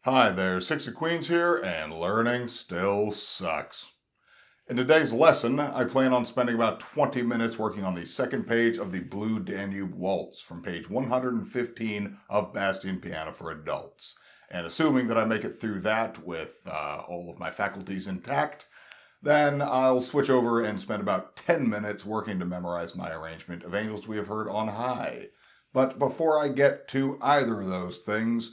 Hi there, Six of Queens here, and learning still sucks. In today's lesson, I plan on spending about 20 minutes working on the second page of the Blue Danube Waltz from page 115 of Bastien Piano for Adults. And assuming that I make it through that with all of my faculties intact, then I'll switch over and spend about 10 minutes working to memorize my arrangement of Angels We Have Heard on High. But before I get to either of those things,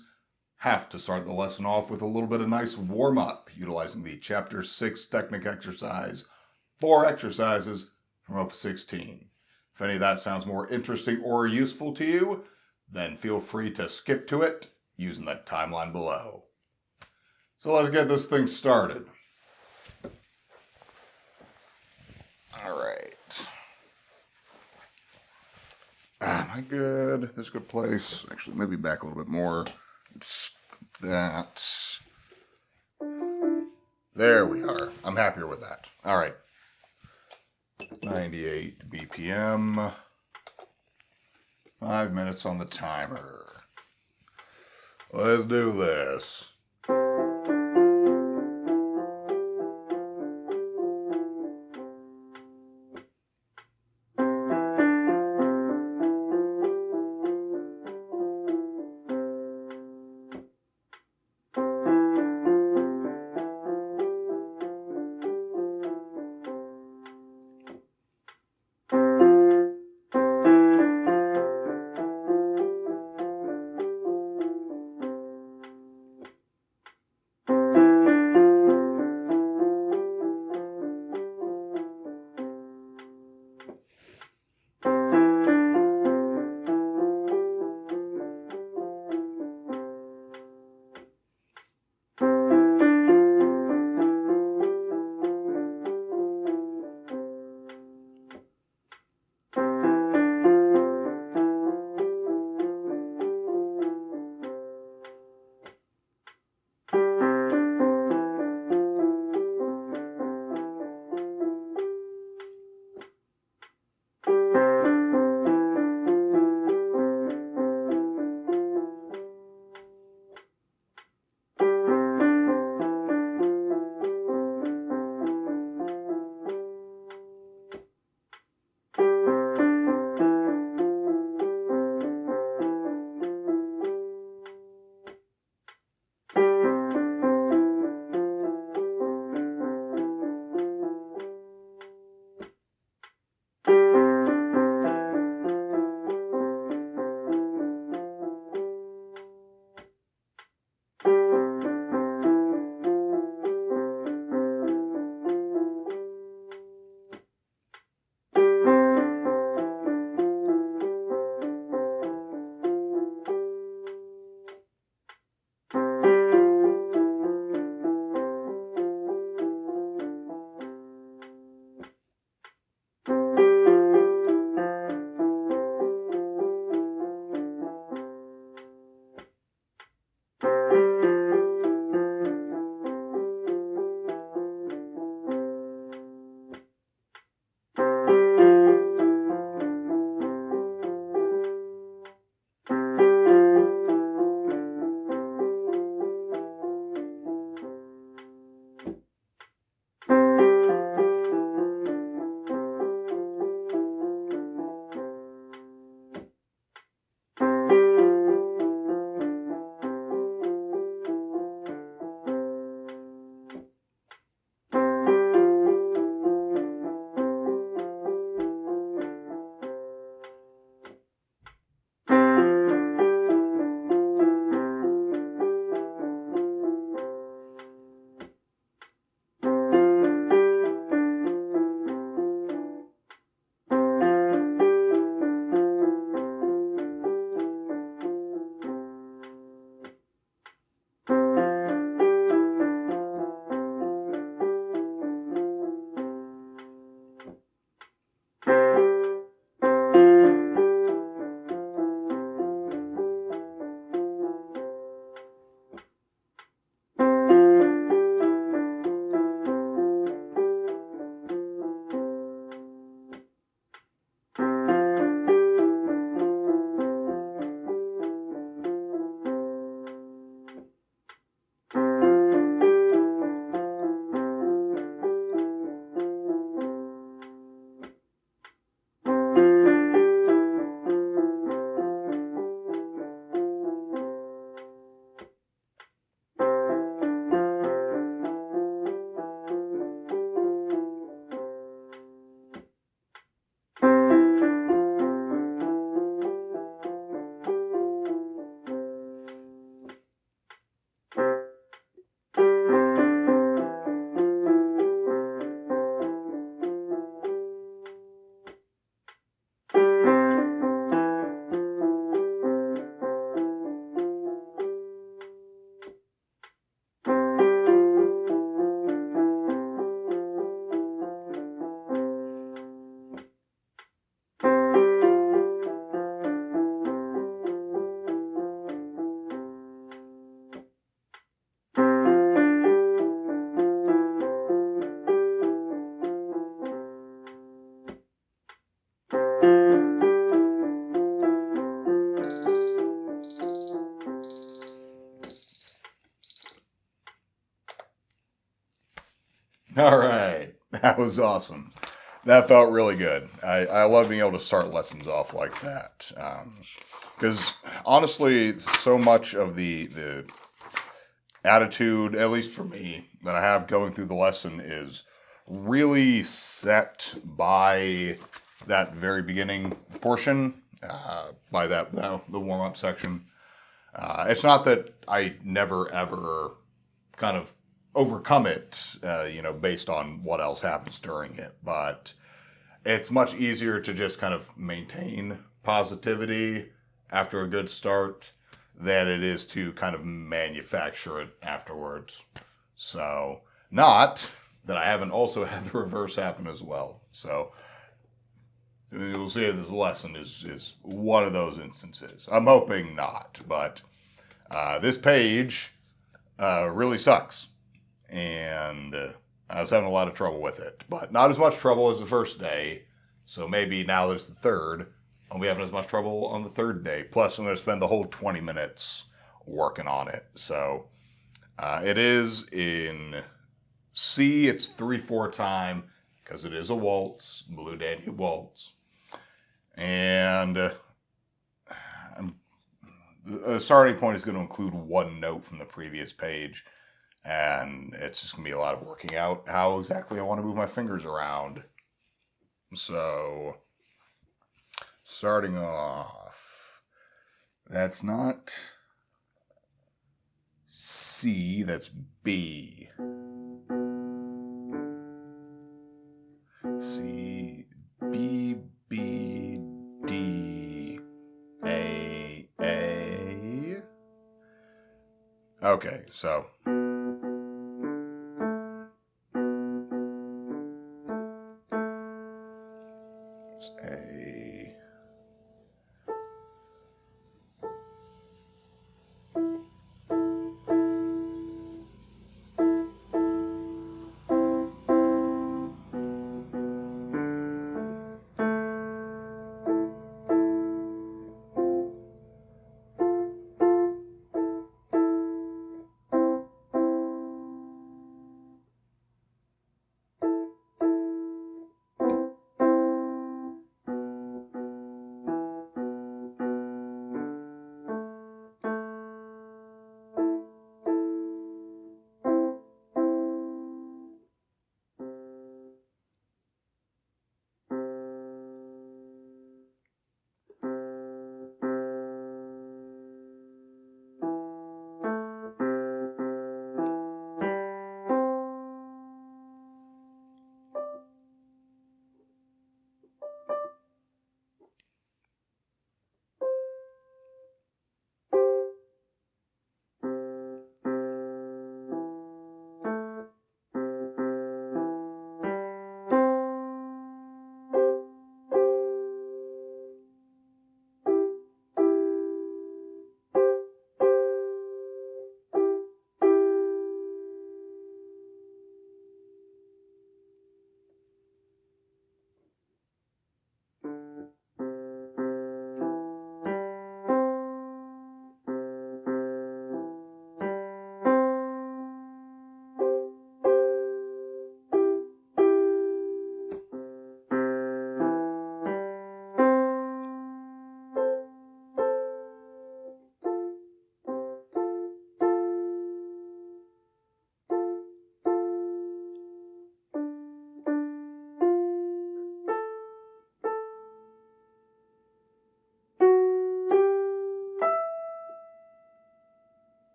have to start the lesson off with a little bit of nice warm-up, utilizing the Chapter 6 Technic exercise, 4 exercises from Opus 16. If any of that sounds more interesting or useful to you, then feel free to skip to it using that timeline below. So let's get this thing started. All right. Am I good? This is a good place. Actually, maybe back a little bit more. That. There we are. I'm happier with that. All right. 98 BPM. 5 minutes on the timer. Let's do this. All right. That was awesome. That felt really good. I love being able to start lessons off like that. Because honestly, so much of the attitude, at least for me, that I have going through the lesson is really set by that very beginning portion, by the warm up section. It's not that I never ever kind of overcome it, based on what else happens during it, but it's much easier to just kind of maintain positivity after a good start than it is to kind of manufacture it afterwards. So, not that I haven't also had the reverse happen as well. So, you'll see this lesson is one of those instances. I'm hoping not, but this page really sucks. And I was having a lot of trouble with it, but not as much trouble as the first day. So maybe now there's the third, I'll be having as much trouble on the third day. Plus, I'm going to spend the whole 20 minutes working on it. So it is in C. It's 3/4 time because it is a waltz, Blue Danube Waltz, and the starting point is going to include one note from the previous page. And it's just going to be a lot of working out how exactly I want to move my fingers around. So, starting off, that's not C, that's B. C, B, B, D, A, A. Okay, so it's A.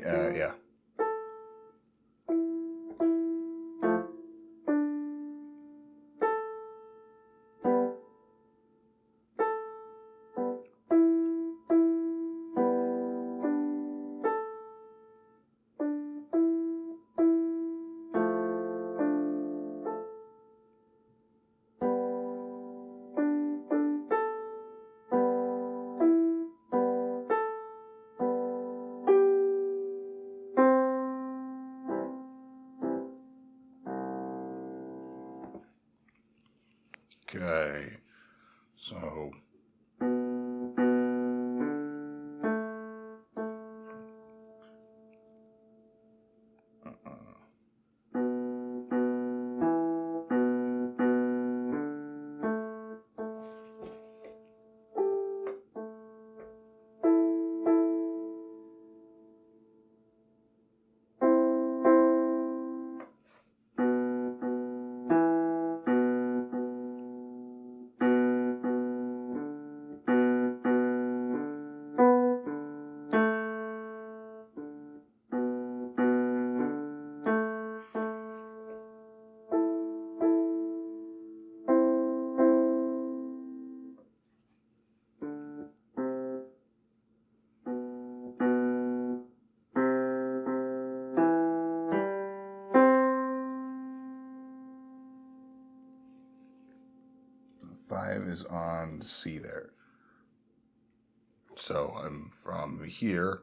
yeah. Okay, so five is on C there. So I'm from here.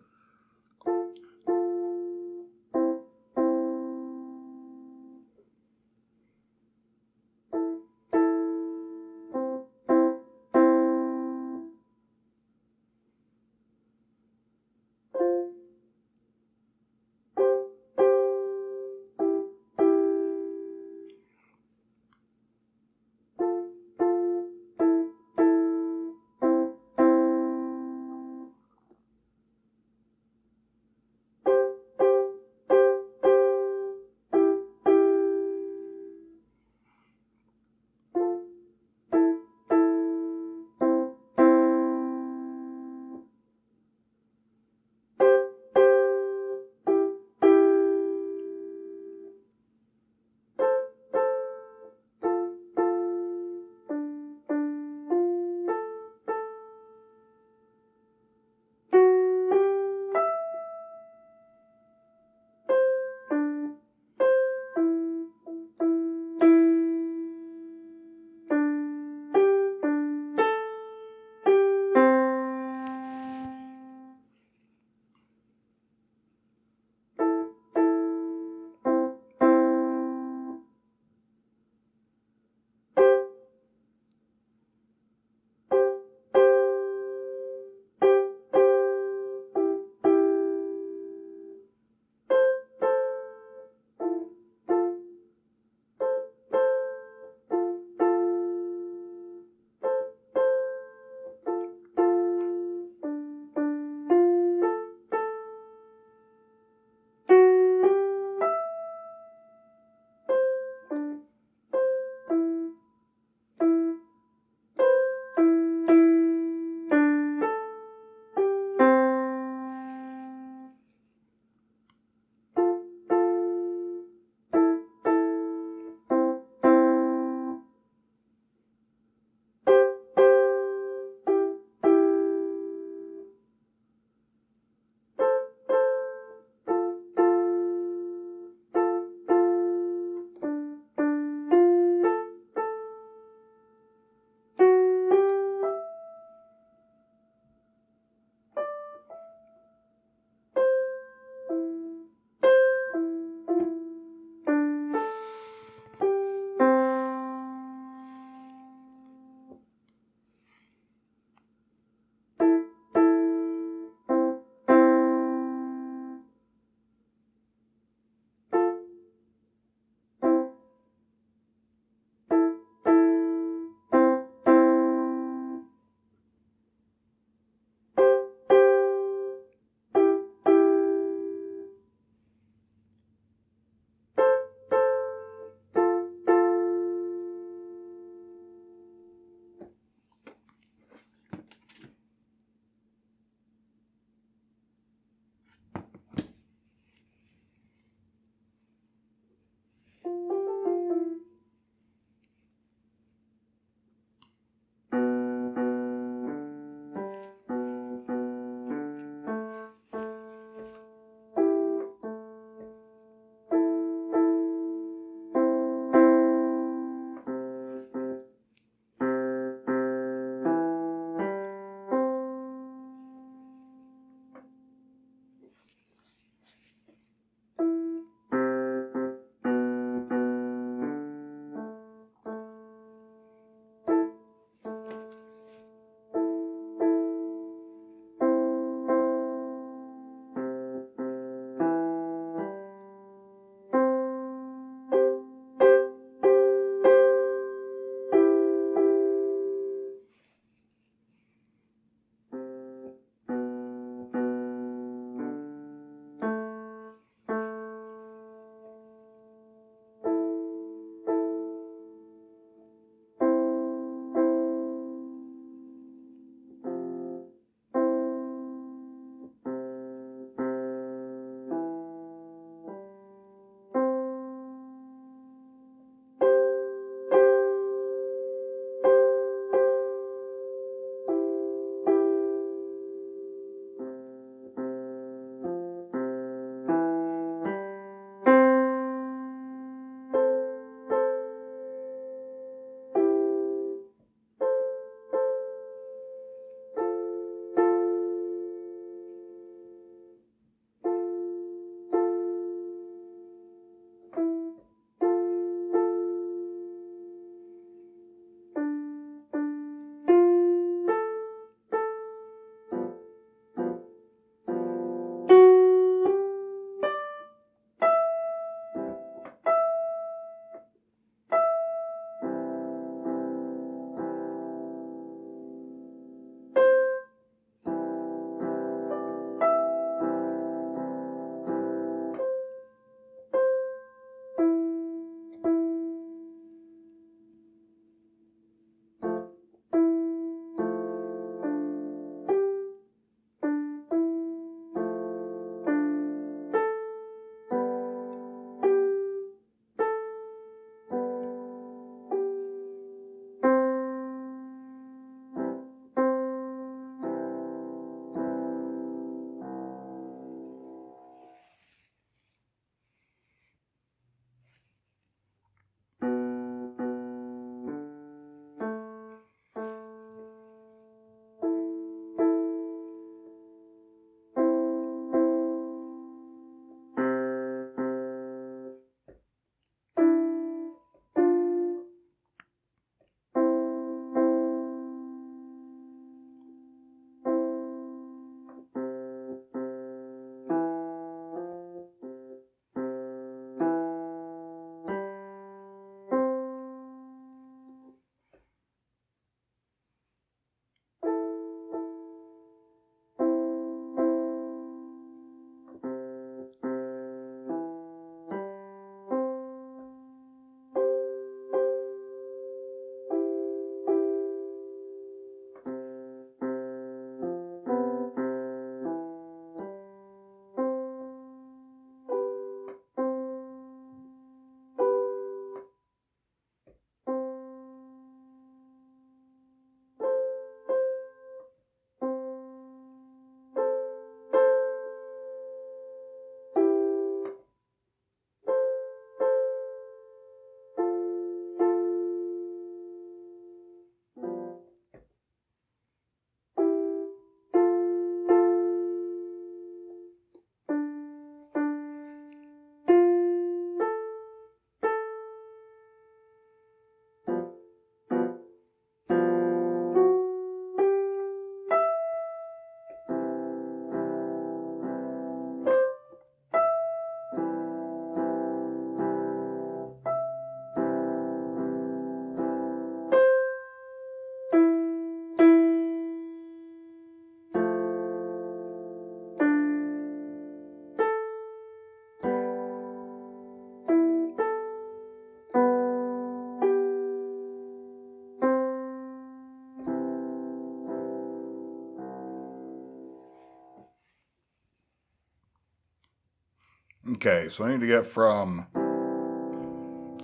Okay, so I need to get from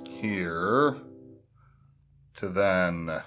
here to then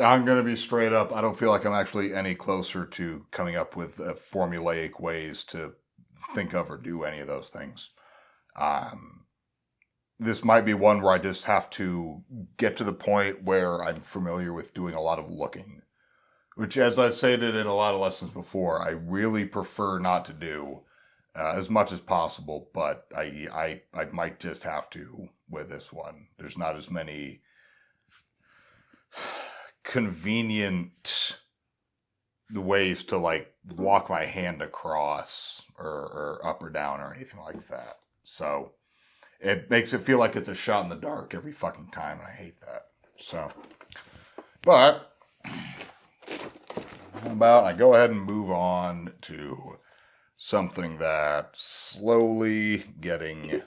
I'm going to be straight up. I don't feel like I'm actually any closer to coming up with formulaic ways to think of or do any of those things. Um, this might be one where I just have to get to the point where I'm familiar with doing a lot of looking, which, as I've stated in a lot of lessons before, I really prefer not to do as much as possible, but I might just have to with this one. There's not as many convenient ways to like walk my hand across or up or down or anything like that. So it makes it feel like it's a shot in the dark every fucking time, and I hate that. So, but how about I go ahead and move on to something that slowly getting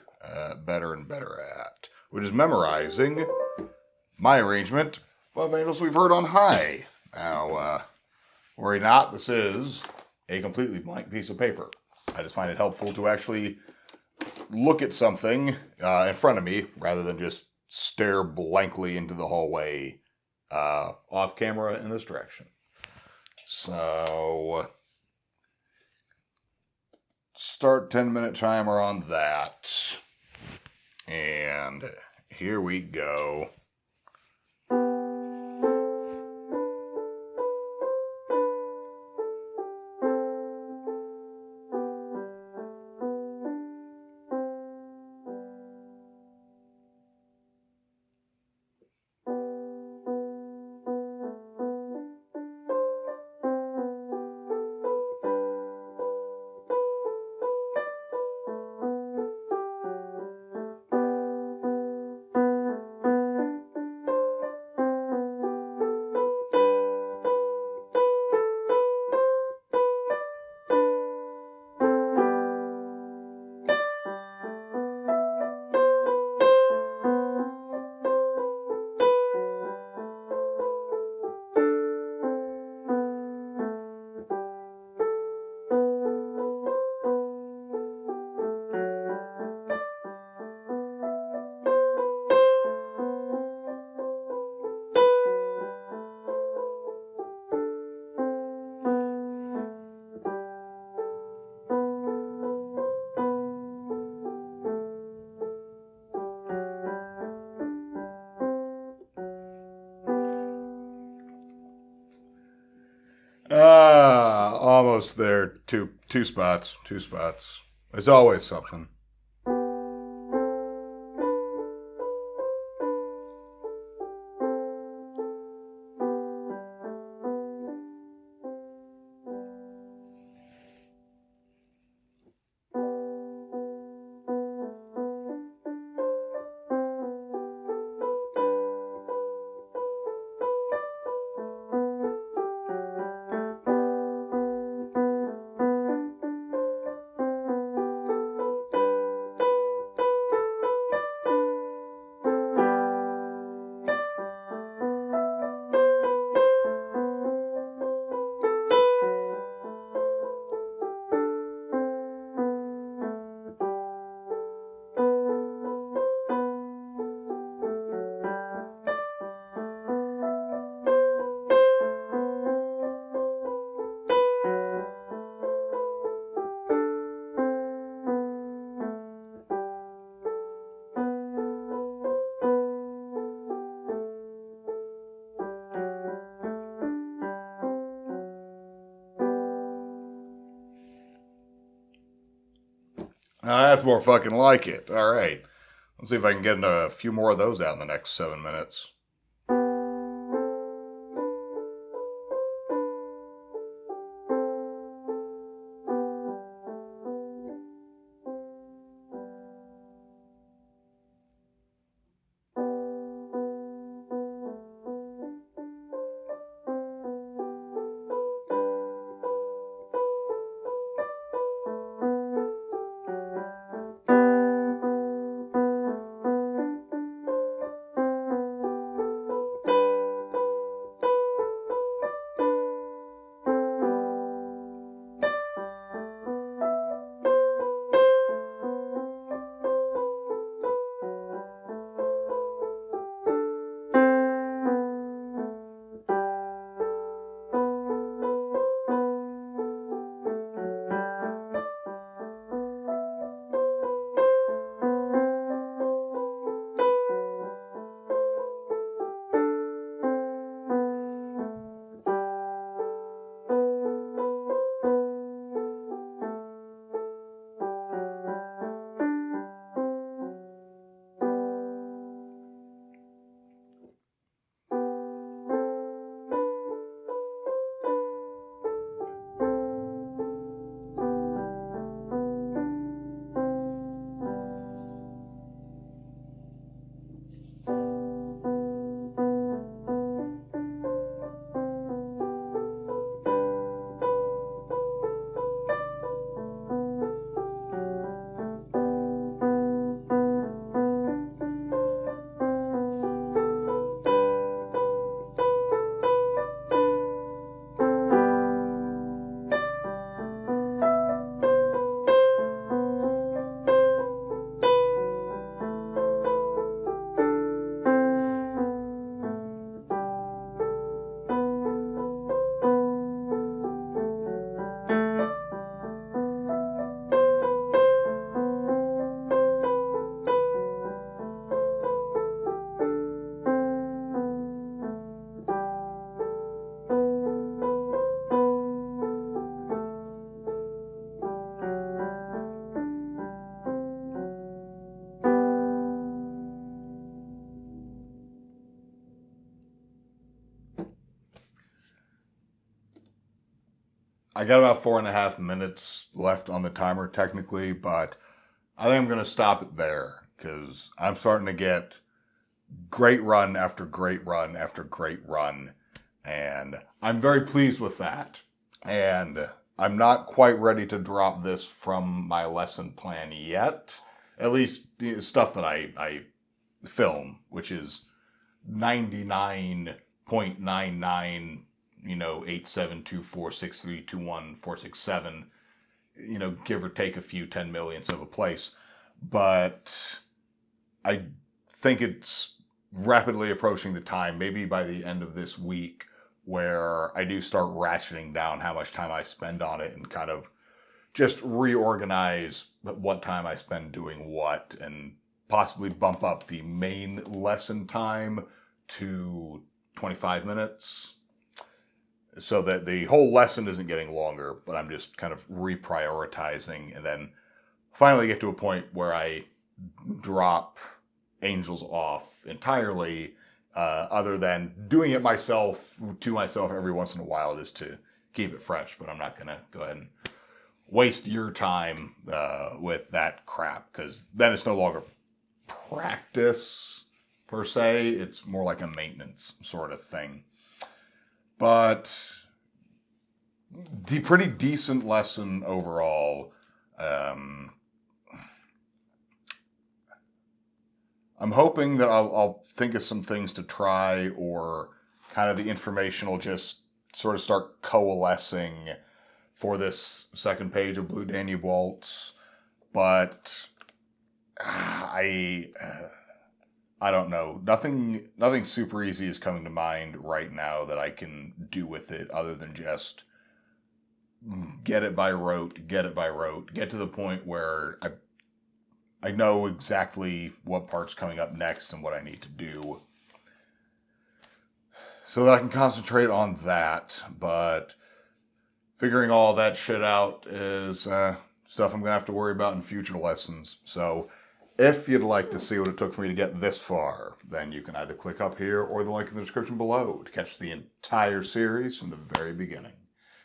better and better at, which is memorizing my arrangement of angels we've heard on high. Now, worry not, this is a completely blank piece of paper. I just find it helpful to actually look at something in front of me rather than just stare blankly into the hallway off camera in this direction. So, start 10-minute timer on that. And here we go. Almost there. Two spots. Two spots. There's always something. That's more fucking like it. All right. Let's see if I can get a few more of those out in the next 7 minutes. I got about 4.5 minutes left on the timer technically, but I think I'm going to stop it there because I'm starting to get great run after great run after great run, and I'm very pleased with that. And I'm not quite ready to drop this from my lesson plan yet. At least stuff that I film, which is 99.99, 872463214667, give or take a few 10 millionths of a place. But I think it's rapidly approaching the time, maybe by the end of this week, where I do start ratcheting down how much time I spend on it and kind of just reorganize what time I spend doing what, and possibly bump up the main lesson time to 25 minutes so that the whole lesson isn't getting longer, but I'm just kind of reprioritizing, and then finally get to a point where I drop Angels off entirely, other than doing it to myself every once in a while just to keep it fresh. But I'm not going to go ahead and waste your time with that crap, because then it's no longer practice per se. It's more like a maintenance sort of thing. But pretty decent lesson overall. I'm hoping that I'll think of some things to try, or kind of the information will just sort of start coalescing for this second page of Blue Danube Waltz. But I don't know. Nothing super easy is coming to mind right now that I can do with it, other than just get it by rote, get to the point where I know exactly what part's coming up next and what I need to do, so that I can concentrate on that. But figuring all that shit out is stuff I'm going to have to worry about in future lessons. So if you'd like to see what it took for me to get this far, then you can either click up here or the link in the description below to catch the entire series from the very beginning.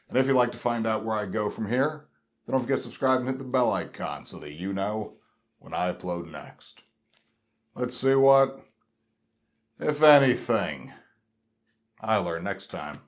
And if you'd like to find out where I go from here, then don't forget to subscribe and hit the bell icon so that you know when I upload next. Let's see what, if anything, I learn next time.